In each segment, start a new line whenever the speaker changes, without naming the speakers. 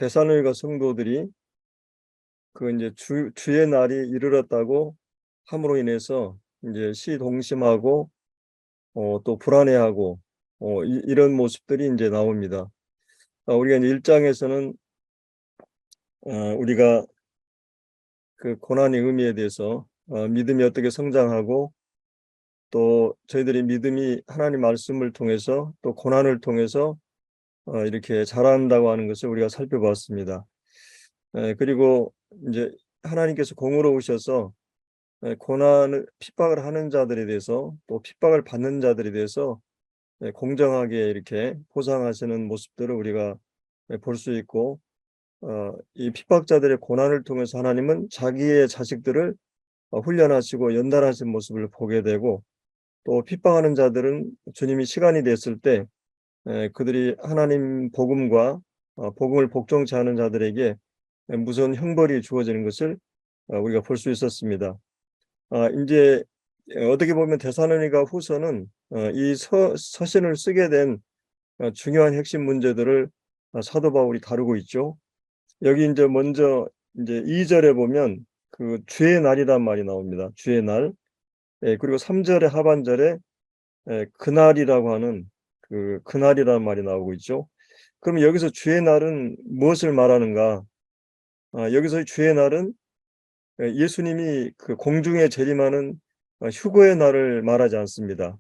데살로니가 성도들이 그 이제 주의 날이 이르렀다고 함으로 인해서 이제 시동심하고 또 불안해하고 이런 모습들이 이제 나옵니다. 우리가 이제 1장에서는 우리가 그 고난의 의미에 대해서 믿음이 어떻게 성장하고 또 저희들이 믿음이 하나님 말씀을 통해서 또 고난을 통해서 이렇게 자란다고 하는 것을 우리가 살펴봤습니다. 그리고 이제 하나님께서 공의로우셔서 고난을 핍박을 하는 자들에 대해서 또 핍박을 받는 자들에 대해서 공정하게 이렇게 보상하시는 모습들을 우리가 볼 수 있고 이 핍박자들의 고난을 통해서 하나님은 자기의 자식들을 훈련하시고 연단하신 모습을 보게 되고 또 핍박하는 자들은 주님이 시간이 됐을 때 그들이 하나님 복음과 복음을 복종치 않은 자들에게 무서운 형벌이 주어지는 것을 우리가 볼 수 있었습니다. 이제 어떻게 보면 데살로니가 후서는 이 서신을 쓰게 된 중요한 핵심 문제들을 사도 바울이 다루고 있죠. 여기 이제 먼저 이제 2절에 보면 그 주의 날이란 말이 나옵니다. 주의 날. 그리고 3절의 하반절에 그날이라고 하는 그날이라는 말이 나오고 있죠. 그럼 여기서 주의 날은 무엇을 말하는가? 여기서 주의 날은 예수님이 그 공중에 재림하는 휴거의 날을 말하지 않습니다.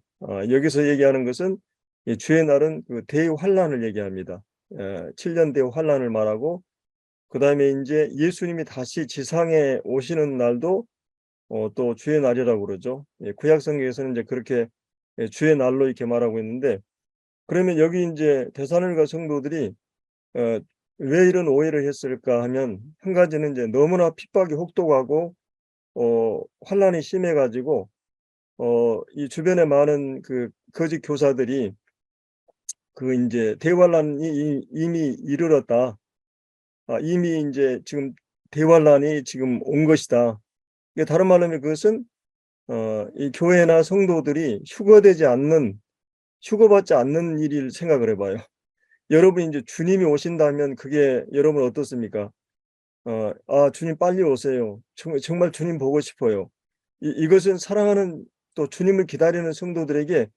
여기서 얘기하는 것은 이 주의 날은 그 대환란을 얘기합니다. 7년 대환란을 말하고 그다음에 이제 예수님이 다시 지상에 오시는 날도 또 주의 날이라고 그러죠. 구약 성경에서는 이제 그렇게 주의 날로 이렇게 말하고 있는데 그러면 여기 이제 데살로니가 성도들이 어, 왜 이런 오해를 했을까 하면 한 가지는 이제 너무나 핍박이 혹독하고 환란이 심해 가지고 이 주변에 많은 그 거짓 교사들이 그 인제 대환란이 이미 이르렀다. 이미 인제 지금 대환란이 지금 온 것이다. 이게 다른 말로 하면 그것은 이 교회나 성도들이 휴거받지 않는 일일 생각을 해 봐요. 여러분이 인제 주님이 오신다면 그게 여러분 어떻습니까? 주님 빨리 오세요. 정말 주님 보고 싶어요. 이것은 사랑하는 또 주님을 기다리는 성도들에게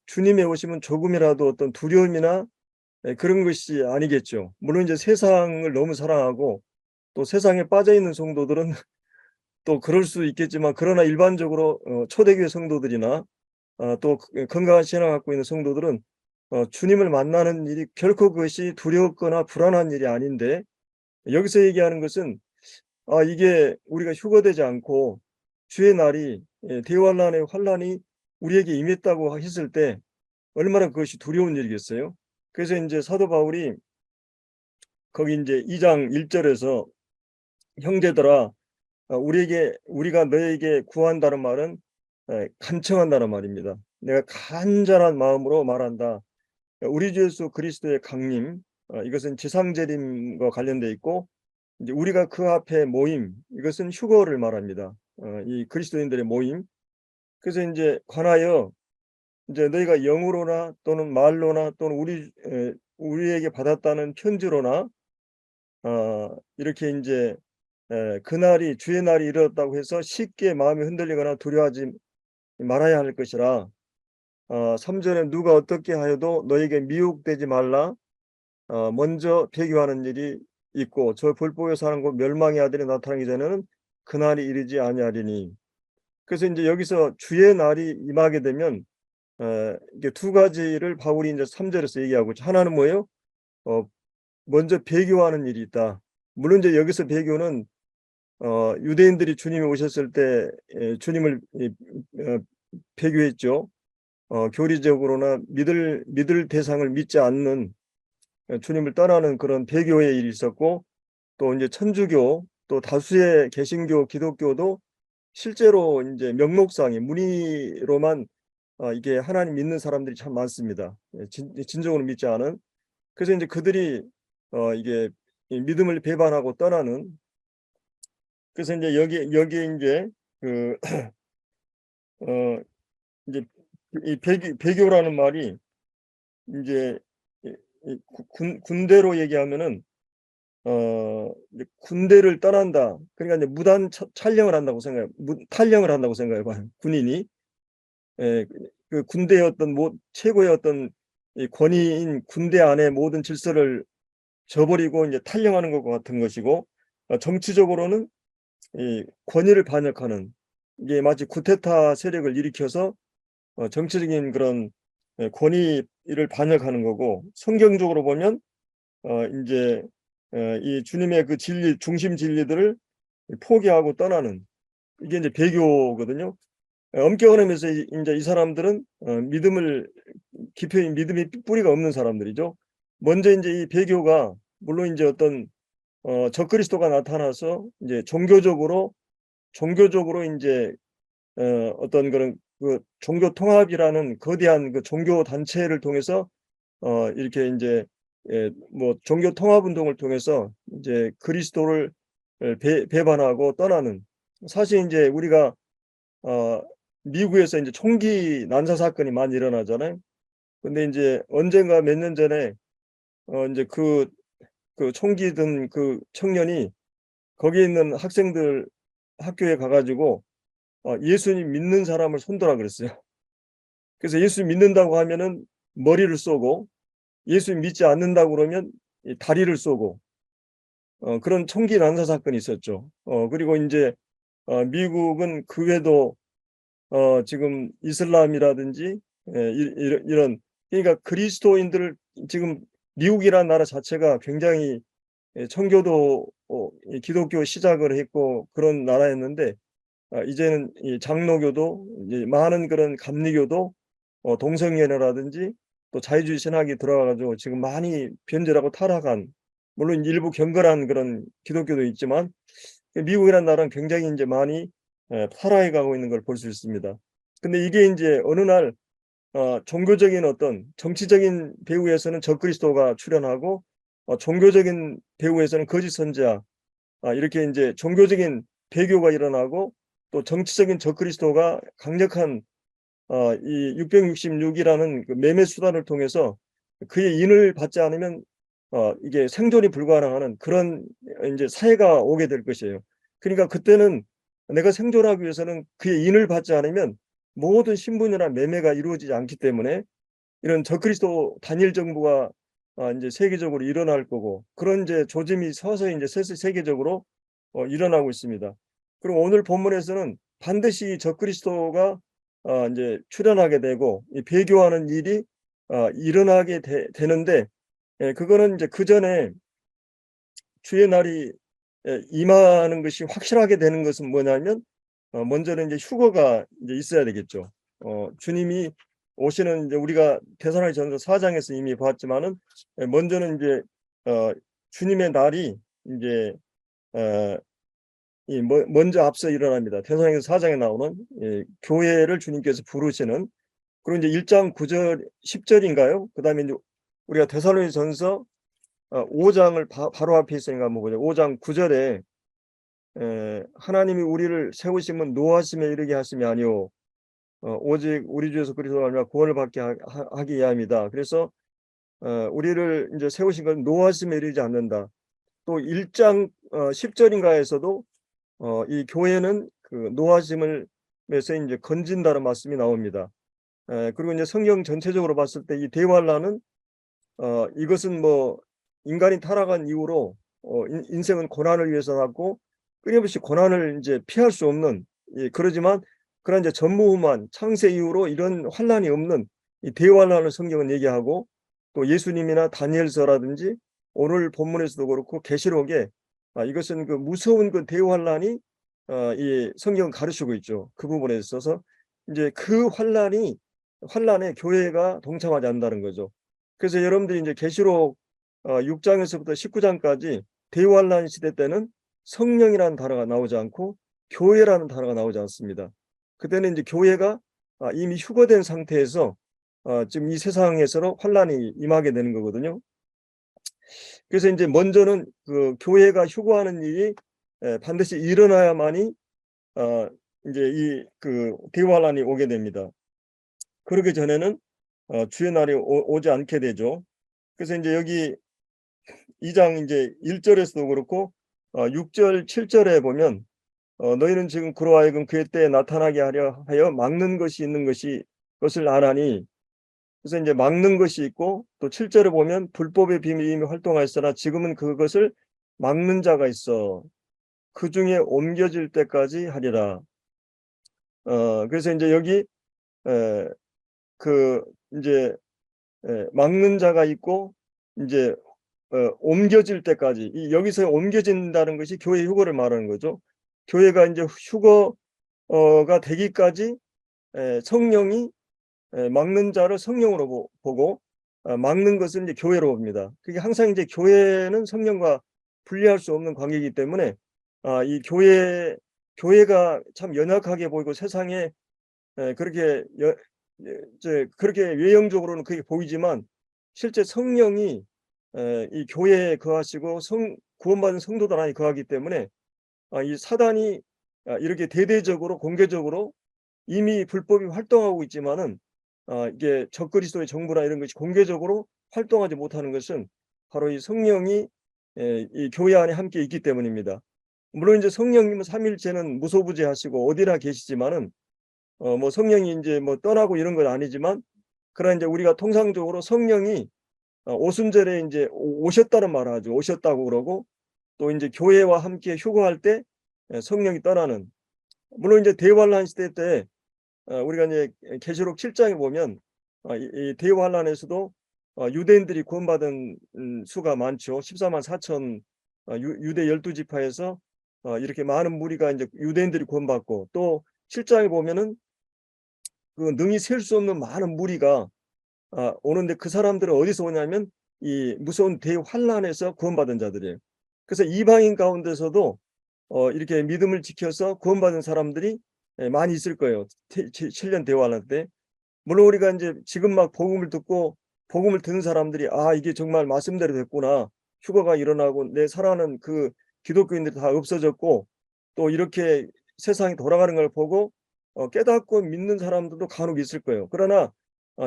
주님의 오심은 조금이라도 어떤 두려움이나 그런 것이 아니겠죠. 물론 이제 세상을 너무 사랑하고 또 세상에 빠져 있는 성도들은 또 그럴 수 있겠지만 그러나 일반적으로 초대교회 성도들이나 또 건강한 신앙을 갖고 있는 성도들은 주님을 만나는 일이 결코 그것이 두렵거나 불안한 일이 아닌데 여기서 얘기하는 것은 이게 우리가 휴거되지 않고 주의 날이 대환란의 환란이 우리에게 임했다고 했을 때 얼마나 그것이 두려운 일이겠어요. 그래서 인제 사도 바울이 거기 인제 2장 1 절에서 "형제들아 우리가 너에게 구한다는 말은 간청한다는 말입니다. 내가 간절한 마음으로 말한다. 우리 주 예수 그리스도의 강림 이것은 지상재림과 관련돼 있고 이제 우리가 그 앞에 모임 이것은 휴거를 말합니다. 이 그리스도인들의 모임. 그래서 인제 관하여 인제 너희가 영으로나 또는 말로나 또는 우리에게 받았다는 편지로나 이렇게 인제 그날이 주의 날이 이르렀다고 해서 쉽게 마음이 흔들리거나 두려워하지 말아야 할 것이라 3 절에 "누가 어떻게 하여도 너에게 미혹되지 말라. 먼저 배교하는 일이 있고 저 불법에 사는 곧 멸망의 아들이 나타나기 전에는 그날이 이르지 아니하리니." 그래서 인제 여기서 주의 날이 임하게 되면 이게 두 가지를 바울이 인제 3 절에서 얘기하고 있죠. 하나는 뭐예요? 어 먼저 배교하는 일이 있다. 물론 이제 여기서 배교는 유대인들이 주님이 오셨을 때 주님을 어 배교했죠. 교리적으로나 믿을 대상을 믿지 않는 주님을 떠나는 그런 배교의 일이 있었고 또 인제 천주교 또 다수의 개신교, 기독교도 실제로 인제 명목상에 무리로만 이게 하나님 믿는 사람들이 참 많습니다. 진정으로 믿지 않은. 그래서 인제 그들이 이게 이 믿음을 배반하고 떠나는 그래서 인제 여기에 인제 그 어 인제 이 배교라는 말이 인제 이 이 군대로 얘기하면은 이제 군대를 떠난다. 그러니까 이제 무단 촬영을 한다고 탈영을 한다고 생각해 봐요, 군인이. 예. 그 군대의 어떤 최고의 어떤 이 권위인 군대 안의 모든 질서를 저버리고 이제 탈영하는 것과 같은 것이고, 정치적으로는 이 권위를 반역하는, 이게 마치 쿠데타 세력을 일으켜서 정치적인 그런 권위를 반역하는 거고, 성경적으로 보면 인제 이 주님의 그 진리, 중심 진리들을 포기하고 떠나는, 이게 이제 배교거든요. 엄격한 의미에서 인제 이 사람들은 믿음을 깊이 믿음의 뿌리가 없는 사람들이죠. 먼저 인제 이 배교가, 물론 인제 어떤 적그리스도가 나타나서 인제 종교적으로 인제 어떤 그런 그 종교 통합이라는 거대한 그 종교 단체를 통해서 이렇게 인제 뭐 종교 통합 운동을 통해서 인제 그리스도를 배반하고 떠나는, 사실 인제 우리가 어 미국에서 인제 총기 난사 사건이 많이 일어나잖아요. 근데 인제 언젠가 몇 년 전에 인제 그 총기 든 그 청년이 거기에 있는 학생들 학교에 가 가지고 예수님 믿는 사람을 손들라 그랬어요. 그래서 예수 믿는다고 하면은 머리를 쏘고, 예수 믿지 않는다고 그러면 이 다리를 쏘고, 그런 총기 난사 사건이 있었죠. 그리고 인제 미국은 그 외에도 지금 이슬람이라든지 이런, 그러니까 그리스도인들을 지금, 미국이라는 나라 자체가 굉장히 청교도 이 기독교 시작을 했고 그런 나라였는데, 이제는 이 장로교도, 이제 많은 그런 감리교도 동성애라든지 또 자유주의 신학이 들어와 가지고 지금 많이 변절하고 타락한, 물론 일부 경건한 그런 기독교도 있지만 미국이라는 나라는 굉장히 인제 많이 타락해 가고 있는 걸 볼 수 있습니다. 근데 이게 인제 어느 날 종교적인 어떤 정치적인 배후에서는 적그리스도가 출현하고, 종교적인 배후에서는 거짓 선지자, 이렇게 인제 종교적인 배교가 일어나고, 또 정치적인 적그리스도가 강력한 이 666 이라는 그 매매 수단을 통해서 그의 인을 받지 않으면 이게 생존이 불가능하는 그런 인제 사회가 오게 될 것이에요. 그러니까 그때는 내가 생존하기 위해서는 그의 인을 받지 않으면 모든 신분이나 매매가 이루어지지 않기 때문에, 이런 적그리스도 단일 정부가 인제 세계적으로 일어날 거고, 그런 인제 조짐이 서서히 인제 세계적으로 일어나고 있습니다. 그리고 오늘 본문에서는 반드시 적그리스도가 인제 출현하게 되고 이 배교하는 일이 일어나게 되는데, 그거는 인제 그전에 주의 날이 임하는 것이 확실하게 되는 것은 뭐냐면, 먼저는 인제 휴거가 인제 있어야 되겠죠. 주님이 오시는, 인제 우리가 데살로니가전서 4 장에서 이미 봤지만은, 먼저는 인제 주님의 날이 인제 어 이 먼저 앞서 일어납니다. 데살로니가서 4 장에 나오는 교회를 주님께서 부르시는, 그리고 인제 1장 9절 10 절인가요? 그다음에 인제 우리가 데살로니가전서 5 장을 바로 앞에 있으니까 한번 보죠. 5장 9 절에 "하나님이 우리를 세우심은 노하심에 이르게 하심이 아니요 오직 우리 주 예수 그리스도로 말미암아 구원을 받게 하기 위함이다." 그래서 우리를 인제 세우신 건 노하심에 이르지 않는다. 또 1장 10 절인가에서도 이 교회는 그 노하심을 에서 인제 건진다는 말씀이 나옵니다. 그리고 인제 성경 전체적으로 봤을 때 이 대환란은 이것은 뭐 인간이 타락한 이후로 인생은 고난을 위해서 왔고, 끊임없이 고난을 인제 피할 수 없는, 그러지만 그런 이제 전무후무한 창세 이후로 이런 환난이 없는 이 대환란을 성경은 얘기하고, 또 예수님이나 다니엘서라든지 오늘 본문에서도 그렇고 계시록에 이것은 그 무서운 그 대환란이 이 성경은 가르치고 있죠. 그 부분에 있어서 인제 그 환란에 교회가 동참하지 않는다는 거죠. 그래서 여러분들이 인제 계시록 6 장에서부터 19 장까지 대환란 시대 때는 성령이라는 단어가 나오지 않고 교회라는 단어가 나오지 않습니다. 그때는 인제 교회가 이미 휴거된 상태에서 지금 이 세상에서 환란이 임하게 되는 거거든요. 그래서 인제 먼저는 그 교회가 휴거하는 일이 반드시 일어나야만이 어 인제 이 그 대환란이 오게 됩니다. 그러기 전에는 주의 날이 오지 않게 되죠. 그래서 인제 여기 2장 이제 1절에서도 그렇고 6절 7절에 보면 너희는 지금 그로 하여금 그의 때에 나타나게 하려 하여 막는 것이 있는 것을 아나니, 그래서 이제 막는 것이 있고, 또 7절에 보면 불법의 비밀이 이미 활동하였으나 지금은 그것을 막는 자가 있어 그 중에 옮겨질 때까지 하리라. 그래서 이제 여기 그 이제 막는 자가 있고, 이제 옮겨질 때까지, 여기서 옮겨진다는 것이 교회 휴거를 말하는 거죠. 교회가 이제 휴거가 되기까지 성령이 막는 자를 성령으로 보고 막는 것은 이제 교회로 봅니다. 그게 항상 이제 교회는 성령과 분리할 수 없는 관계이기 때문에 이 교회가 참 연약하게 보이고 세상에 그렇게 이제 그렇게 외형적으로는 그게 보이지만, 실제 성령이 이 교회에 거하시고 구원받은 성도들 안에 거하기 때문에 이 사단이 이렇게 대대적으로 공개적으로 이미 불법이 활동하고 있지만은 이게 적그리스도의 정부나 이런 것이 공개적으로 활동하지 못하는 것은 바로 이 성령이 이 교회 안에 함께 있기 때문입니다. 물론 이제 성령님은 삼일체는 무소부재하시고 어디나 계시지만은 뭐 성령이 이제 뭐 떠나고 이런 건 아니지만, 그러나 이제 우리가 통상적으로 성령이 오순절에 이제 오셨다는 말을 하죠. 오셨다고 그러고, 또 이제 교회와 함께 휴거할 때 성령이 떠나는. 물론 이제 대환란 시대 때 우리가 이제 계시록 7장에 보면 이 대환란에서도 유대인들이 구원받은 수가 많죠. 14만 4천 유대 12지파에서 이렇게 많은 무리가 이제 유대인들이 구원받고, 또 7장에 보면은 그 능히 셀 수 없는 많은 무리가 오는데, 그 사람들은 어디서 오냐면 이 무서운 대환란에서 구원받은 자들이에요. 그래서 이방인 가운데서도 이렇게 믿음을 지켜서 구원받은 사람들이 많이 있을 거예요. 7년 대환란 때. 물론 우리가 이제 지금 막 복음을 듣고 복음을 듣는 사람들이 이게 정말 말씀대로 됐구나. 휴거가 일어나고 내 사랑하는 그 기독교인들이 다 없어졌고 또 이렇게 세상이 돌아가는 걸 보고 깨닫고 믿는 사람들도 간혹 있을 거예요. 그러나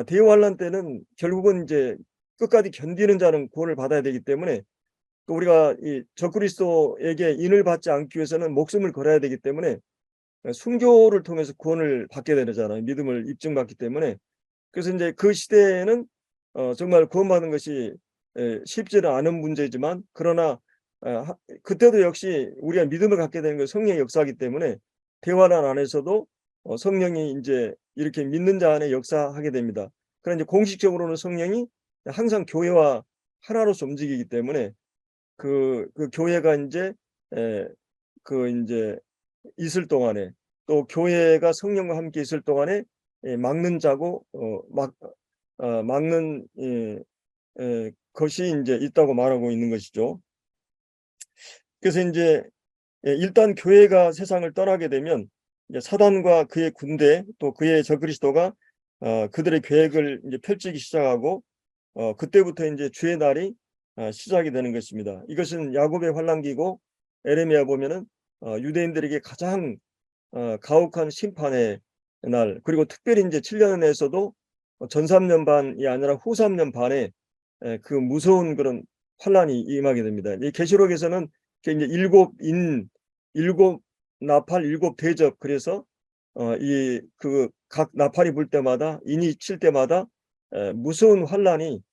대환란 때는 결국은 이제 끝까지 견디는 자는 구원을 받아야 되기 때문에, 또 우리가 이 적그리스도에게 인을 받지 않기 위해서는 목숨을 걸어야 되기 때문에 순교를 통해서 구원을 받게 되잖아요. 믿음을 입증받기 때문에. 그래서 이제 그 시대에는 정말 구원받는 것이 쉽지는 않은 문제지만, 그러나 그때도 역시 우리가 믿음을 갖게 되는 건 성령의 역사이기 때문에 대환란 안에서도 성령이 이제 이렇게 믿는 자 안에 역사하게 됩니다. 그러나 이제 공식적으로는 성령이 항상 교회와 하나로서 움직이기 때문에 그 교회가 이제 이제 있을 동안에, 또 교회가 성령과 함께 있을 동안에 막는 자고 막는 것이 이제 있다고 말하고 있는 것이죠. 그래서 이제 일단 교회가 세상을 떠나게 되면 이제 사단과 그의 군대, 또 그의 적그리스도가 그들의 계획을 이제 펼치기 시작하고 그때부터 이제 주의 날이 시작이 되는 것입니다. 이것은 야곱의 환란기고, 에레미야 보면은 유대인들에게 가장 가혹한 심판의 날, 그리고 특별히 이제 7년에서도 전 3년 반이 아니라 후 3년 반에 그 무서운 그런 환란이 임하게 됩니다. 이 계시록에서는 이제 일곱 나팔, 일곱 대접, 그래서 이 그 각 나팔이 불 때마다, 인이 칠 때마다 무서운 환란이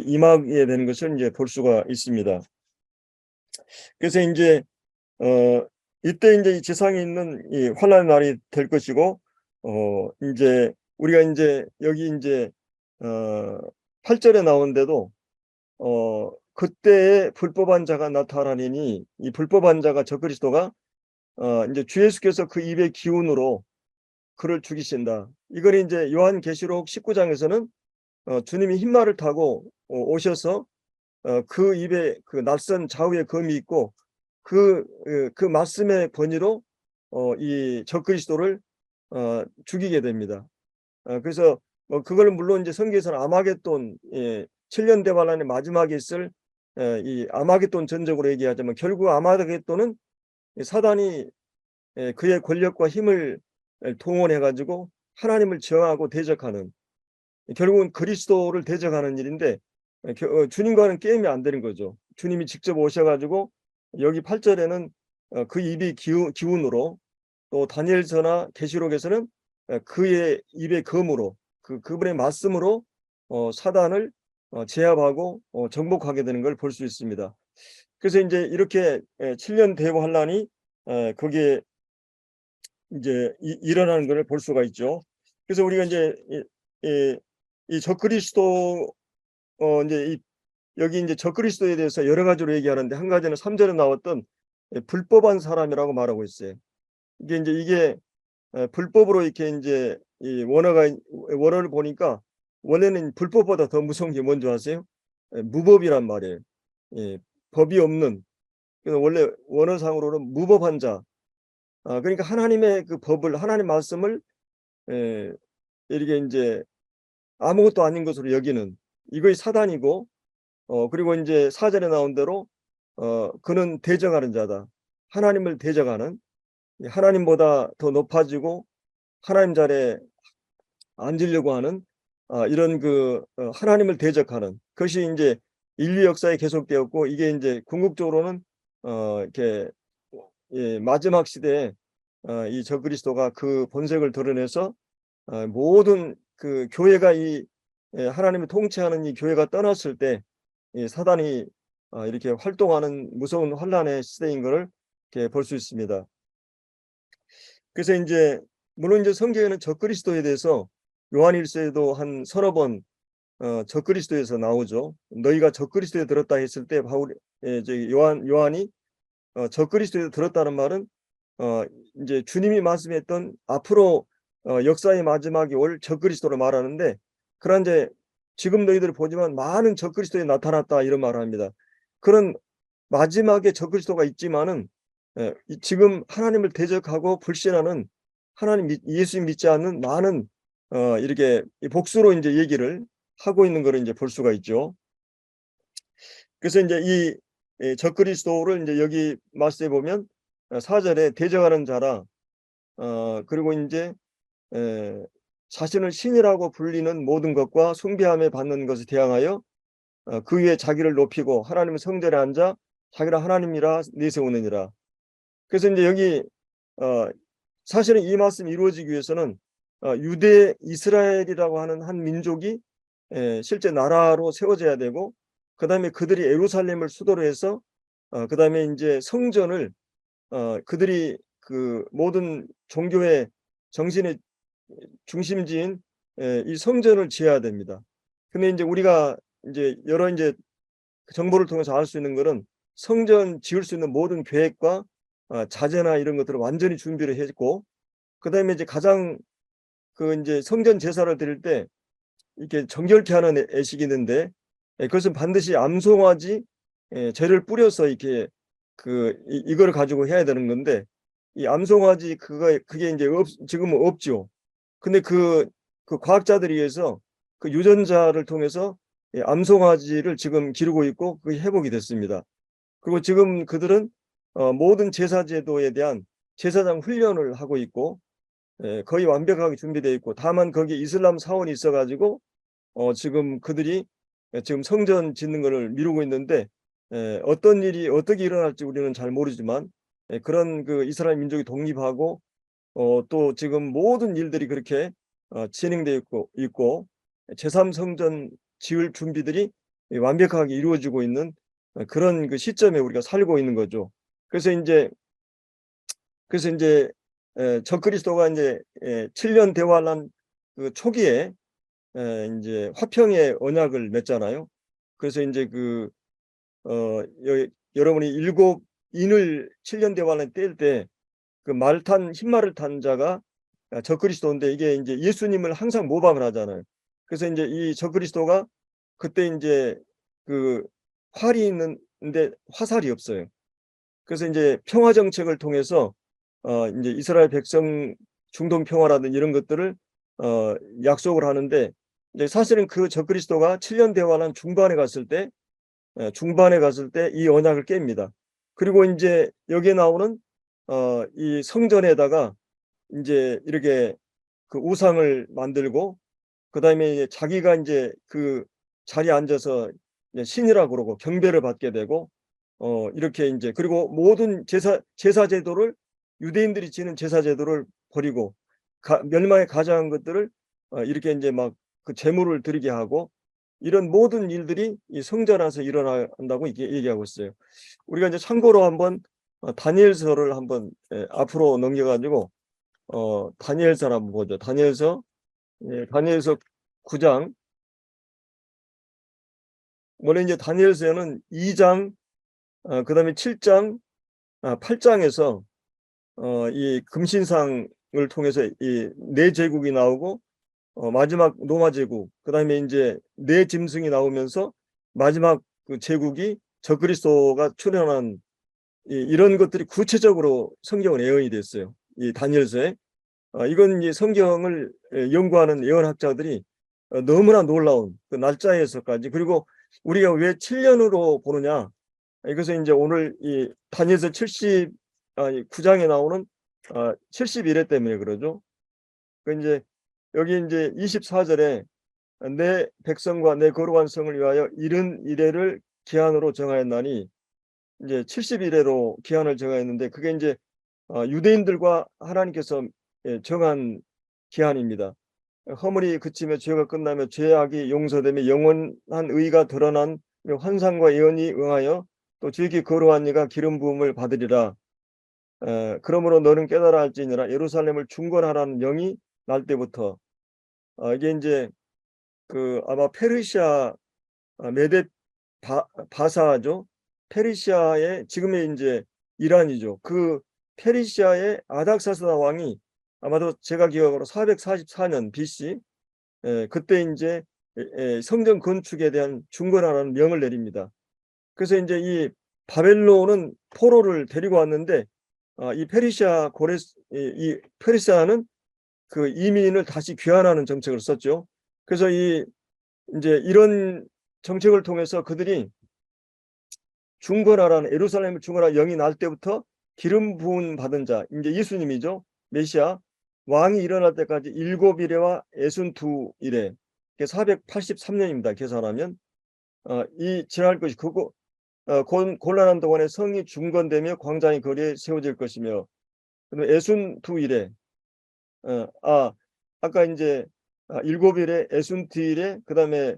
임하게 되는 것을 이제 볼 수가 있습니다. 그래서 이제 이때 이제 이 지상에 있는 이 환란의 날이 될 것이고, 이제 우리가 이제 여기 이제 8절에 나오는데도 그때에 불법한 자가 나타나리니, 이 불법한 자가 적그리스도가 이제 주 예수께서 그 입의 기운으로 그를 죽이신다. 이걸 이제 요한계시록 19장에서는 주님이 흰말을 타고 오셔서 그 입에 그 낯선 좌우의 검이 있고 그 말씀의 권위로 이 적그리스도를 죽이게 됩니다. 그래서 그걸 물론 이제 성경에서는 아마겟돈, 7년 대환란의 마지막에 있을 이 아마겟돈 전적으로 얘기하자면, 결국 아마겟돈은 사단이 그의 권력과 힘을 동원해 가지고 하나님을 저항하고 대적하는, 결국은 그리스도를 대적하는 일인데, 주님과는 게임이 안 되는 거죠. 주님이 직접 오셔가지고 여기 8절에는 그 입이 기운으로, 또 다니엘서나 계시록에서는 그의 입의 검으로, 그분의 말씀으로 사단을 제압하고 정복하게 되는 걸 볼 수 있습니다. 그래서 이제 이렇게 7년 대환란이 거기에 이제 일어나는 것을 볼 수가 있죠. 그래서 우리가 이제 이 적그리스도 이제 여기 이제 적그리스도에 대해서 여러 가지로 얘기하는데, 한 가지는 3절에 나왔던 불법한 사람이라고 말하고 있어요. 이게 불법으로 이렇게 이제 이 원어를 보니까, 원래는 불법보다 더 무서운 게 뭔지 아세요? 무법이란 말이에요. 예, 법이 없는. 그래서 원래 원어상으로는 무법한 자. 그러니까 하나님의 그 법을, 하나님 말씀을 이렇게 이제 아무것도 아닌 것으로 여기는, 이것이 사단이고, 그리고 이제 4절에 나온 대로 그는 대적하는 자다. 하나님을 대적하는, 하나님보다 더 높아지고 하나님 자리에 앉으려고 하는, 이런 하나님을 대적하는 것이 이제 인류 역사에 계속되었고, 이게 이제 궁극적으로는 이렇게 마지막 시대에 이 적그리스도가 그 본색을 드러내서 모든 그 교회가 하나님을 통치하는 이 교회가 떠났을 때 이 사단이 이렇게 활동하는 무서운 환란의 시대인 것을 이렇게 볼 수 있습니다. 그래서 이제 물론 이제 성경에는 적그리스도에 대해서 요한일서에도 한 서너 번 적그리스도에서 나오죠. 너희가 적그리스도에 들었다 했을 때 요한이 적그리스도에 들었다는 말은 이제 주님이 말씀했던 앞으로 역사의 마지막이 올 적그리스도를 말하는데, 그런 이제 지금 너희들 보지만 많은 적그리스도에 나타났다 이런 말을 합니다. 그런 마지막에 적그리스도가 있지만은 지금 하나님을 대적하고 불신하는, 예수 믿지 않는 많은 이렇게 복수로 이제 얘기를 하고 있는 것을 이제 볼 수가 있죠. 그래서 이제 이 적그리스도를 이제 여기 말씀해 보면 4절에 대적하는 자라, 그리고 이제 자신을 신이라고 불리는 모든 것과 숭배함에 받는 것에 대항하여 그 위에 자기를 높이고 하나님의 성전에 앉아 자기를 하나님이라 내세우느니라. 그래서 이제 여기 사실은 이 말씀이 이루어지기 위해서는 유대 이스라엘이라고 하는 한 민족이 실제 나라로 세워져야 되고, 그 다음에 그들이 예루살렘을 수도로 해서 그 다음에 이제 성전을 그들이 그 모든 종교의 정신의 중심지인 이 성전을 지어야 됩니다. 근데 이제 우리가 이제 여러 이제 정보를 통해서 알 수 있는 것은, 성전 지을 수 있는 모든 계획과 자재나 이런 것들을 완전히 준비를 했고, 그다음에 이제 가장 이제 성전 제사를 드릴 때 이렇게 정결케 하는 애식이 있는데, 그것은 반드시 암송아지 재를 뿌려서 이렇게 이거를 가지고 해야 되는 건데, 이 암송아지 그게 이제 지금은 없죠. 근데 그 과학자들에 의해서 그 유전자를 통해서 암송아지를 지금 기르고 있고 그게 회복이 됐습니다. 그리고 지금 그들은 모든 제사 제도에 대한 제사장 훈련을 하고 있고 거의 완벽하게 준비되어 있고, 다만 거기 이슬람 사원이 있어가지고 지금 그들이 지금 성전 짓는 것을 미루고 있는데, 어떤 일이 어떻게 일어날지 우리는 잘 모르지만 그런 그 이스라엘 민족이 독립하고 또 지금 모든 일들이 그렇게 진행되어 있고 제3성전 지을 준비들이 완벽하게 이루어지고 있는 그런 그 시점에 우리가 살고 있는 거죠. 그래서 이제 적그리스도가 이제 7년 대환란 그 초기에 이제 화평의 언약을 맺잖아요. 그래서 이제 여러분이 일곱 인을 7년 대환란 뗄 때 그 흰말을 탄 자가 적그리스도인데, 이게 이제 예수님을 항상 모방을 하잖아요. 그래서 이제 이 적그리스도가 그때 이제 그 활이 있는데 화살이 없어요. 그래서 이제 평화 정책을 통해서 이제 이스라엘 백성 중동 평화라든지 이런 것들을 약속을 하는데, 이제 사실은 그 적그리스도가 7년 대환란 중반에 갔을 때 이 언약을 깹니다. 그리고 이제 여기에 나오는 이 성전에다가 이제 이렇게 그 우상을 만들고, 그다음에 이제 자기가 이제 그 자리에 앉아서 신이라고 그러고 경배를 받게 되고 이렇게 이제 그리고 모든 제사 제도를 유대인들이 지는 제사 제도를 버리고 멸망에 가장한 것들을 이렇게 이제 막 그 제물을 드리게 하고 이런 모든 일들이 이 성전 안에서 일어난다고 이게 얘기하고 있어요. 우리가 이제 참고로 한번 다니엘서를 한번 앞으로 넘겨 가지고 다니엘서를 한번 보죠. 다니엘서 9장. 원래 이제 다니엘서에는 2장 그다음에 7장 8장에서 이 금신상을 통해서 이 네 제국이 나오고 마지막 로마 제국 그다음에 이제 네 짐승이 나오면서 마지막 그 제국이 적그리스도가 출현한 이런 것들이 구체적으로 성경에 예언이 됐어요. 이 다니엘서에. 이건 이 성경을 연구하는 예언학자들이 너무나 놀라운 그 날짜에서까지 그리고 우리가 왜 7년으로 보느냐 이것은 이제 오늘 이 다니엘서 9장에 나오는 70일에 때문에 그러죠. 그 이제 여기 이제 24절에 내 백성과 내 거룩한 성을 위하여 70일을 기한으로 정하였나니 이제 70일에로 기한을 정하였는데 그게 이제 유대인들과 하나님께서 정한 기한입니다. 허물이 그치며 죄가 끝나며 죄악이 용서되며 영원한 의가 드러난 환상과 예언이 응하여 또 지극히 거룩한 이가 기름 부음을 받으리라. 그러므로 너는 깨달아 할지니라 예루살렘을 중건하라는 명이 날 때부터 이게 이제 그 아마 페르시아 메데 바사죠. 페르시아의 지금의 이제 이란이죠. 그 페르시아의 아닥사스다 왕이 아마도 제가 기억으로 444년 BC 그때 이제 성전 건축에 대한 중건하라는 명을 내립니다. 그래서 이제 이 바벨론은 포로를 데리고 왔는데 이 페르시아 이 페르시아는 그 이민을 다시 귀환하는 정책을 썼죠. 그래서 이제 이런 정책을 통해서 그들이 중건하라는 예루살렘을 중건하라 영이 날 때부터 기름 부음 받은 자 이제 예수님이죠. 메시아 왕이 일어날 때까지 7일에와 62일에 483년입니다. 계산하면 이 지날 것이 그거 곤란한 동안에 성이 중건되며 광장이 거리에 세워질 것이며 그다음에 62일에 아까 이제 7일에 62일에 그다음에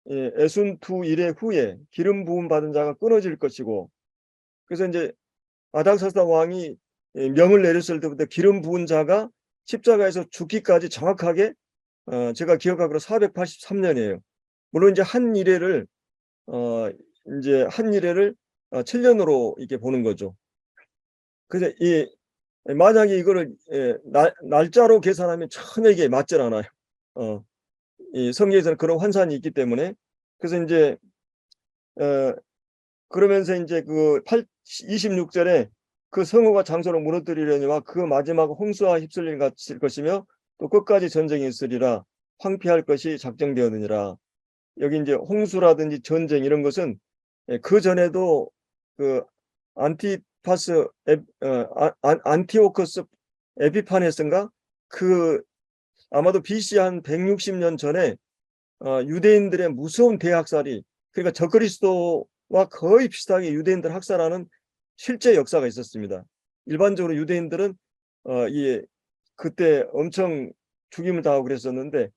62일에 후에 기름 부음 받은 자가 끊어질 것이고 그래서 이제 아닥사스다 왕이 명을 내렸을 때부터 기름 부은 자가 십자가에서 죽기까지 정확하게 제가 기억하기로 483년이에요. 물론 이제 한 일회를 이제 한 일회를 7년으로 이렇게 보는 거죠. 그래서 만약에 이거를 날짜로 계산하면 전혀 이게 맞질 않아요. 이 성경에서는 그런 환산이 있기 때문에 그래서 이제 그러면서 이제 그 26절에 그 성읍과 장소를 무너뜨리려니와 그 마지막 홍수와 휩쓸림 같을 것이며 또 끝까지 전쟁이 있으리라 황폐할 것이 작정되었느니라. 여기 이제 홍수라든지 전쟁 이런 것은 그 전에도 그 안티오커스 에피파네스인가 그 아마도 BC 한 160년 전에 유대인들의 무서운 대학살이 그러니까 적그리스도와 거의 비슷하게 유대인들 학살하는 실제 역사가 있었습니다. 일반적으로 유대인들은 그때 엄청 죽임을 당하고 그랬었는데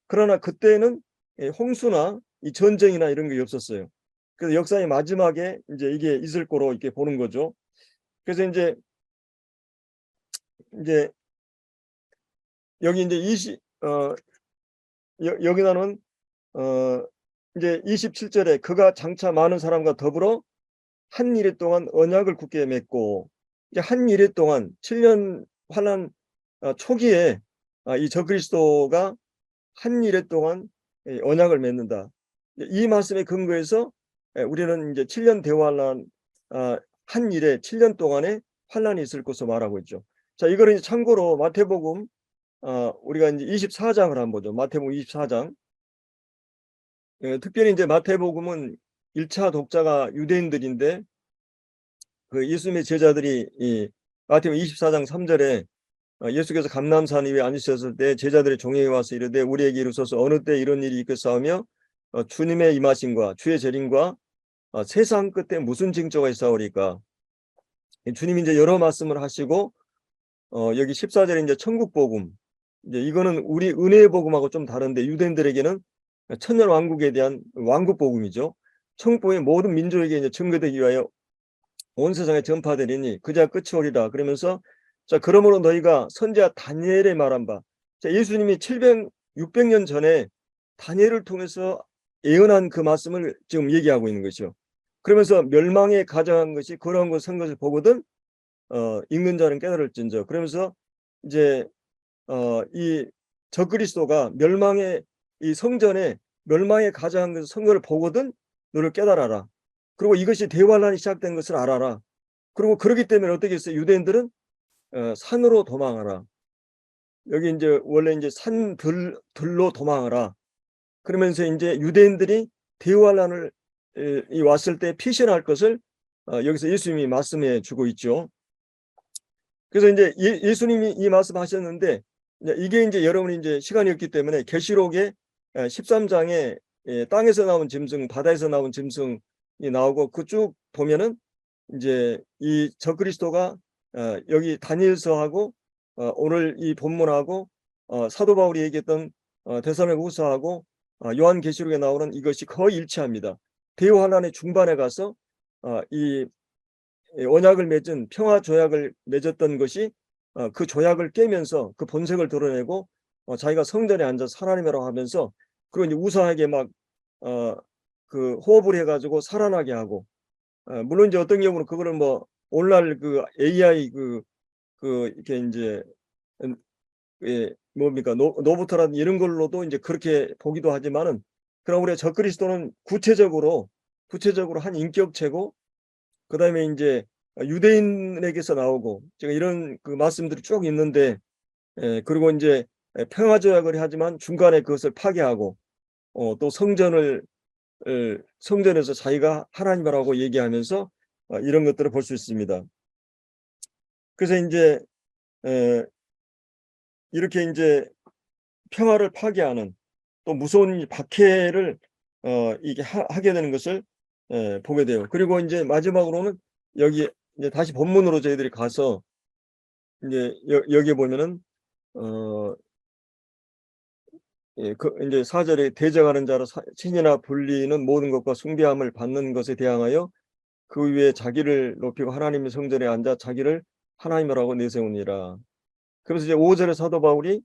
그러나 그때는 홍수나 이 전쟁이나 이런 게 없었어요. 그래서 역사의 마지막에 이제 이게 있을 거로 이렇게 보는 거죠. 그래서 이제 여기 이제 여기다는 이제 27절에 그가 장차 많은 사람과 더불어 한 일해 동안 언약을 굳게 맺고 이제 한 일해 동안 7년 환난 초기에 이 적그리스도가 한 일해 동안 언약을 맺는다. 이 말씀에 근거해서 우리는 이제 7년 대환란 한 일에 7년 동안에 환란이 있을 것으로 말하고 있죠. 자, 이거를 이제 참고로 마태복음 우리가 이제 24장을 한번 보죠. 마태복음 24장. 특별히 이제 마태복음은 1차 독자가 유대인들인데 그 예수님의 제자들이 이 마태복음 24장 3절에 예수께서 감람산 위에 앉으셨을 때 제자들의 종에게 와서 이르되 우리에게 이르소서 어느 때 이런 일이 있겠사오며 주님의 임하심과 주의 재림과 세상 끝에 무슨 징조가 있사오리까. 주님이 이제 여러 말씀을 하시고 여기 14절에 이제 천국 복음, 이제 이거는 우리 은혜의 복음하고 좀 다른데 유대인들에게는 천년 왕국에 대한 왕국 복음이죠. 천국 복음이 모든 민족에게 이제 증거되기 위하여 온 세상에 전파되리니 그자 끝이 오리라. 그러면서 자, 그러므로 너희가 선지자 다니엘의 말한 바, 자, 예수님이 600년 전에 다니엘을 통해서 예언한 그 말씀을 지금 얘기하고 있는 것이죠. 그러면서 멸망에 가장한 것이 그러한 것 선 것을 보거든 읽는 자는 깨달을진저. 그러면서 이제 이 적그리스도가 멸망의 이 성전에 멸망에 가장한 것을 선 것을 보거든 너를 깨달아라. 그리고 이것이 대환란이 시작된 것을 알아라. 그리고 그렇기 때문에 어떻게 했어요? 유대인들은 산으로 도망하라. 여기 이제 원래 이제 산들로 도망하라. 그러면서 이제 유대인들이 대환란을 왔을 때 피신할 것을 여기서 예수님이 말씀해 주고 있죠. 그래서 이제 예수님이 이 말씀하셨는데 이게 이제 여러분이 이제 시간이 없기 때문에 계시록의 13장에 땅에서 나온 짐승, 바다에서 나온 짐승이 나오고 그 쭉 보면은 이제 이 적그리스도가 여기 다니엘서하고 오늘 이 본문하고 사도 바울이 얘기했던 데살로니가후서하고 요한계시록에 나오는 이것이 거의 일치합니다. 대환란의 중반에 가서 이 언약을 맺은 평화 조약을 맺었던 것이 그 조약을 깨면서 그 본색을 드러내고 자기가 성전에 앉아서 하나님이라고 하면서 그리고 이제 우사하게 막 그 호흡을 해가지고 살아나게 하고 물론 이제 어떤 경우는 그거를 뭐 오늘날 그 AI 그 이렇게 이제 뭡니까 노부터라든지 이런 걸로도 이제 그렇게 보기도 하지만은 그럼 우리가 적그리스도는 구체적으로 한 인격체고 그다음에 이제 유대인에게서 나오고 제가 이런 그 말씀들이 쭉 있는데 그리고 이제 평화조약을 하지만 중간에 그것을 파괴하고 또 성전에서 자기가 하나님이라고 얘기하면서 이런 것들을 볼 수 있습니다. 그래서 이제 이렇게 이제 평화를 파괴하는 또 무서운 박해를 이게 하게 되는 것을 보게 돼요. 그리고 이제 마지막으로는 여기 이제 다시 본문으로 저희들이 가서 이제 여기에 보면은 그 이제 4절에 대적하는 자로 친이나 불리는 모든 것과 숭배함을 받는 것에 대항하여 그 위에 자기를 높이고 하나님의 성전에 앉아 자기를 하나님이라고 내세우니라. 그래서 이제 5절에 사도 바울이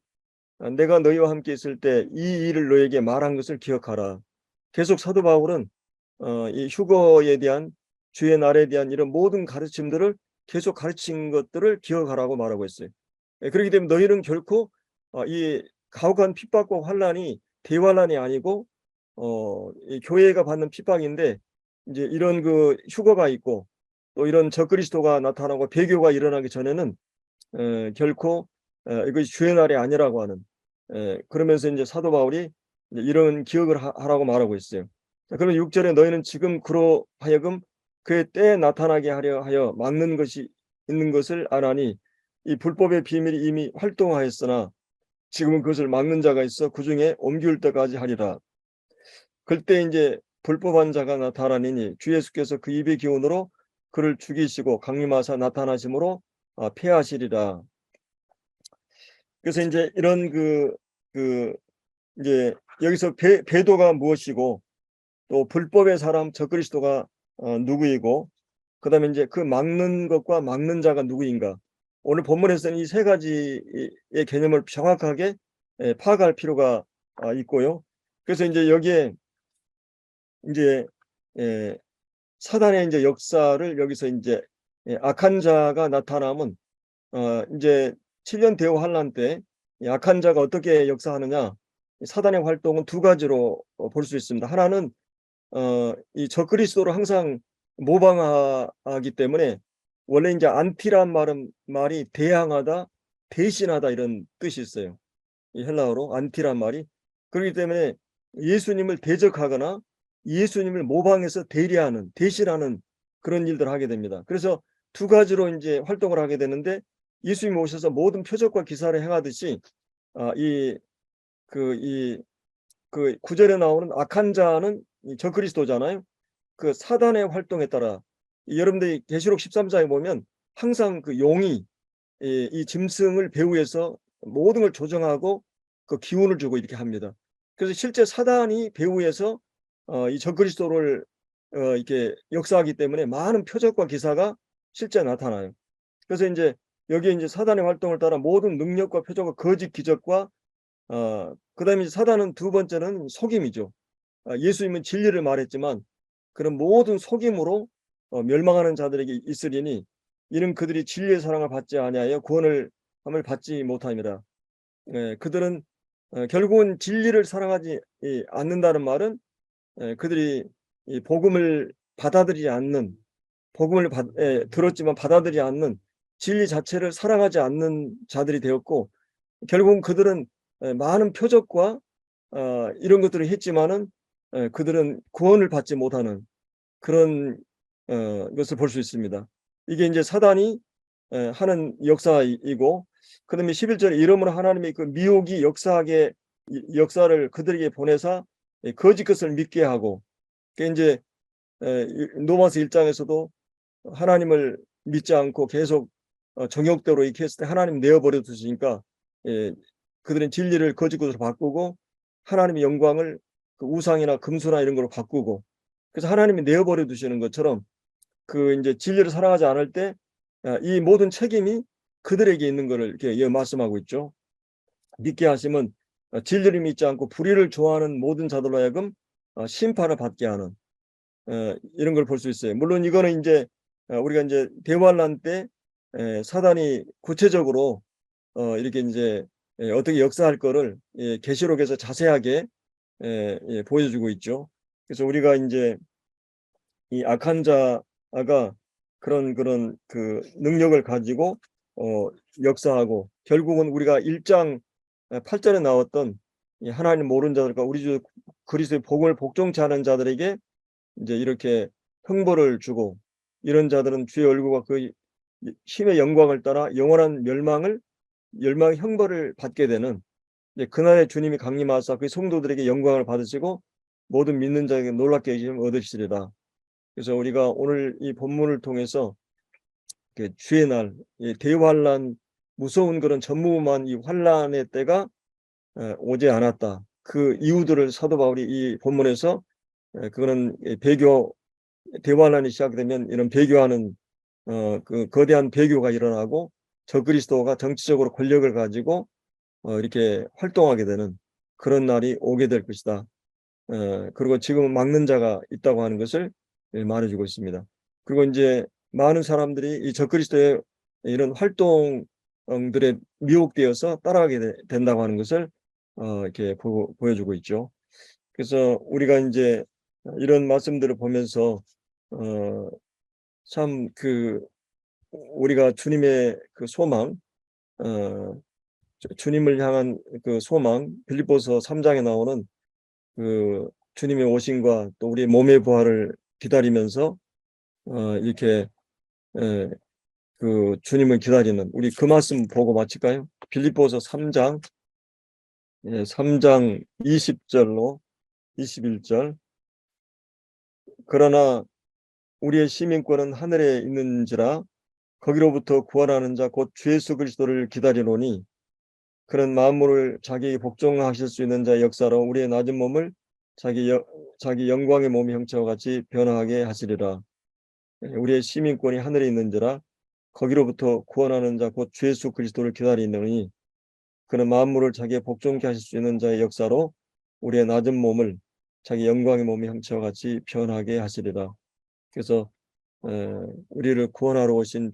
내가 너희와 함께 있을 때 이 일을 너에게 말한 것을 기억하라. 계속 사도 바울은 이 휴거에 대한 주의 날에 대한 이런 모든 가르침들을 계속 가르친 것들을 기억하라고 말하고 있어요. 그렇기 때문에 너희는 결코 이 가혹한 핍박과 환난이 대환란이 아니고 이 교회가 받는 핍박인데 이제 이런 그 휴거가 있고 또 이런 적그리스도가 나타나고 배교가 일어나기 전에는 결코 이것이 주의 날이 아니라고 하는 그러면서 이제 사도 바울이 이제 이런 기억을 하라고 말하고 있어요. 자, 그러면 6절에 너희는 지금 그로 하여금 그의 때에 나타나게 하려 하여 막는 것이 있는 것을 아나니 이 불법의 비밀이 이미 활동하였으나 지금은 그것을 막는 자가 있어 그 중에 옮길 때까지 하리라. 그때 이제 불법한 자가 나타나니 주 예수께서 그 입의 기운으로 그를 죽이시고 강림하사 나타나심으로 폐하시리라. 그래서 이제 이런 이제 여기서 배도가 무엇이고 또 불법의 사람 적그리스도가 누구이고 그다음에 이제 그 막는 것과 막는 자가 누구인가. 오늘 본문에서는 이 세 가지의 개념을 정확하게 파악할 필요가 있고요. 그래서 이제 여기에 이제 사단의 이제 역사를 여기서 이제 악한 자가 나타나면 이제 7년 대후 환란 때 악한 자가 어떻게 역사하느냐. 사단의 활동은 두 가지로 볼 수 있습니다. 하나는 이 적그리스도를 항상 모방하기 때문에 원래 이제 안티란 말이 대항하다, 대신하다 이런 뜻이 있어요. 이 헬라어로 안티란 말이. 그렇기 때문에 예수님을 대적하거나 예수님을 모방해서 대신하는 그런 일들을 하게 됩니다. 그래서 두 가지로 이제 활동을 하게 되는데 예수님이 오셔서 모든 표적과 기사를 행하듯이 이 그 9절에 나오는 악한 자는 이 적그리스도잖아요. 그 사단의 활동에 따라 여러분들이 계시록 13장에 보면 항상 그 용이 이 짐승을 배후에서 모든 걸 조정하고 그 기운을 주고 이렇게 합니다. 그래서 실제 사단이 배후에서 이 적그리스도를 이렇게 역사하기 때문에 많은 표적과 기사가 실제 나타나요. 그래서 인제 여기에 인제 사단의 활동을 따라 모든 능력과 표적과 거짓 기적과 그다음에 사단은 두 번째는 속임이죠. 예수님은 진리를 말했지만 그런 모든 속임으로 멸망하는 자들에게 있으리니 이는 그들이 진리의 사랑을 받지 아니하여 구원을 함을 받지 못함이라. 예, 그들은 결국은 진리를 사랑하지 않는다는 말은 그들이 이 복음을 받아들이지 않는 복음을 들었지만 받아들이지 않는 진리 자체를 사랑하지 않는 자들이 되었고 결국은 그들은 많은 표적과 이런 것들을 했지만은 그들은 구원을 받지 못하는 그런 것을 볼 수 있습니다. 이게 인제 사단이 하는 역사이고 그다음에 11절에 이러므로 하나님의 그 미혹이 역사하게 이 역사를 그들에게 보내사 거짓 것을 믿게 하고 그게 인제 이 로마서 1 장에서도 하나님을 믿지 않고 계속 정욕대로 이렇게 했을 때 하나님 내어 버려 두시니까 예 그들은 진리를 거짓 것으로 바꾸고 하나님의 영광을 그 우상이나 금수나 이런 걸로 바꾸고 그래서 하나님이 내어 버려 두시는 것처럼 그 인제 진리를 사랑하지 않을 때 이 모든 책임이 그들에게 있는 거를 이렇게 말씀하고 있죠. 믿게 하심은 진리를 믿지 않고 불의를 좋아하는 모든 자들로 하여금 심판을 받게 하는 이런 걸 볼 수 있어요. 물론 이거는 인제 우리가 인제 대환란 때 사단이 구체적으로 이렇게 인제 어떻게 역사할 거를 계시록에서 자세하게 보여주고 있죠. 그래서 우리가 인제 이 악한 자가 그런 그 능력을 가지고 역사하고 결국은 우리가 1장 8 절에 나왔던 이 하나님 모르는 자들과 우리 주 그리스도의 복음을 복종치 않은 자들에게 인제 이렇게 형벌을 주고 이런 자들은 주의 얼굴과 그 힘의 영광을 따라 영원한 멸망의 형벌을 받게 되는 이제 그날에 주님이 강림하사 그 성도들에게 영광을 받으시고 모든 믿는 자에게 놀랍게 여김을 얻으시리라. 그래서 우리가 오늘 이 본문을 통해서 그 주의 날 이 대환란 무서운 그런 전무후무한 이 환란의 때가 오지 않았다. 그 이유들을 사도 바울이 이 본문에서 그거는 배교 대환란이 시작되면 이런 배교하는 그 거대한 배교가 일어나고 적그리스도가 정치적으로 권력을 가지고 이렇게 활동하게 되는 그런 날이 오게 될 것이다. 그리고 지금은 막는 자가 있다고 하는 것을 말해 주고 있습니다. 그리고 인제 많은 사람들이 이 적그리스도의 이런 활동들에 미혹되어서 따라가게 된다고 하는 것을 이렇게 보여주고 있죠. 그래서 우리가 인제 이런 말씀들을 보면서 참 우리가 주님의 그 소망 어 주님을 향한 그 소망 빌립보서 3 장에 나오는 그 주님의 오심과 또 우리의 몸의 부활을 기다리면서 이렇게 예 그 주님을 기다리는 우리 그 말씀 보고 마칠까요? 빌립보서 3장 3장 20 절로 21 절. 그러나 우리의 시민권은 하늘에 있는지라 거기로부터 구원하는 자 곧 주 예수 그리스도를 기다리노니 그런 만물을 자기에게 복종하실 수 있는 자의 역사로 우리의 낮은 몸을 자기 영광의 몸의 형체와 같이 변화하게 하시리라. 우리의 시민권이 하늘에 있는지라 거기로부터 구원하는 자 곧 주 예수 그리스도를 기다리노니 그는 만물을 자기의 복종케 하실 수 있는 자의 역사로 우리의 낮은 몸을 자기 영광의 몸의 형체와 같이 변하게 하시리라. 그래서 우리를 구원하러 오신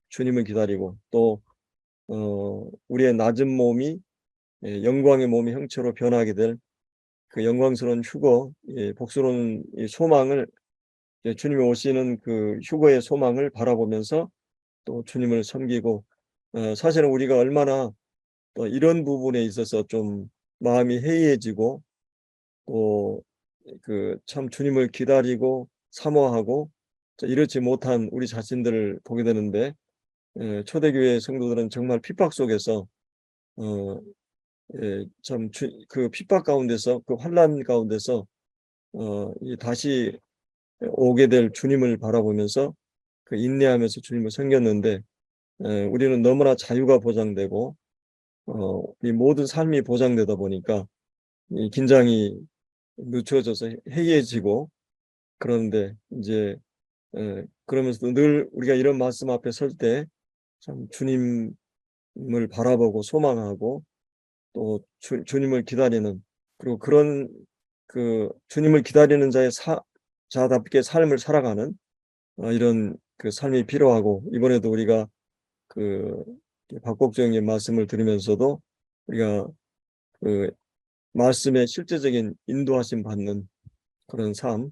주님을 기다리고 또 우리의 낮은 몸이 영광의 몸의 형체로 변하게 될 그 영광스러운 휴거 복스러운 이 소망을 주님이 오시는 그 휴거의 소망을 바라보면서 또 주님을 섬기고 사실은 우리가 얼마나 또 이런 부분에 있어서 좀 마음이 해이해지고 또 그 참 주님을 기다리고 사모하고 이렇지 못한 우리 자신들을 보게 되는데 초대교회 성도들은 정말 핍박 속에서 어 참 그 핍박 가운데서, 그 환난 가운데서 이 다시 오게 될 주님을 바라보면서 그 인내하면서 주님을 섬겼는데, 우리는 너무나 자유가 보장되고 이 모든 삶이 보장되다 보니까 이 긴장이 늦춰져서 해이해지고, 그런데 이제 그러면서도 늘 우리가 이런 말씀 앞에 설 때 참 주님을 바라보고 소망하고 또 주님을 기다리는, 그리고 그런 그 주님을 기다리는 자답게 삶을 살아가는 이런 그 삶이 필요하고, 이번에도 우리가 그 박복정님 말씀을 들으면서도 우리가 그 말씀의 실제적인 인도하심 받는 그런 삶,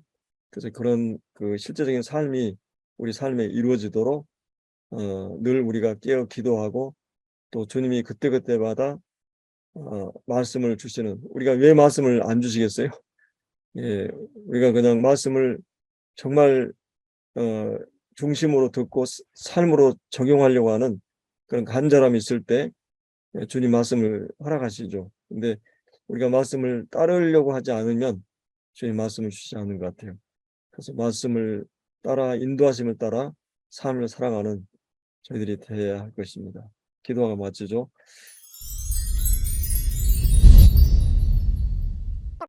그래서 그런 그 실제적인 삶이 우리 삶에 이루어지도록 늘 우리가 깨어 기도하고, 또 주님이 그때그때마다 말씀을 주시는, 우리가 왜 말씀을 안 주시겠어요? 예, 우리가 그냥 말씀을 정말 어 중심으로 듣고 삶으로 적용하려고 하는 그런 간절함이 있을 때 주님 말씀을 허락하시죠. 근데 우리가 말씀을 따르려고 하지 않으면 주님 말씀을 주시지 않는 것 같아요. 그래서 말씀을 따라, 인도하심을 따라 삶을 살아가는 저희들이 되어야 할 것입니다. 기도가 마치죠.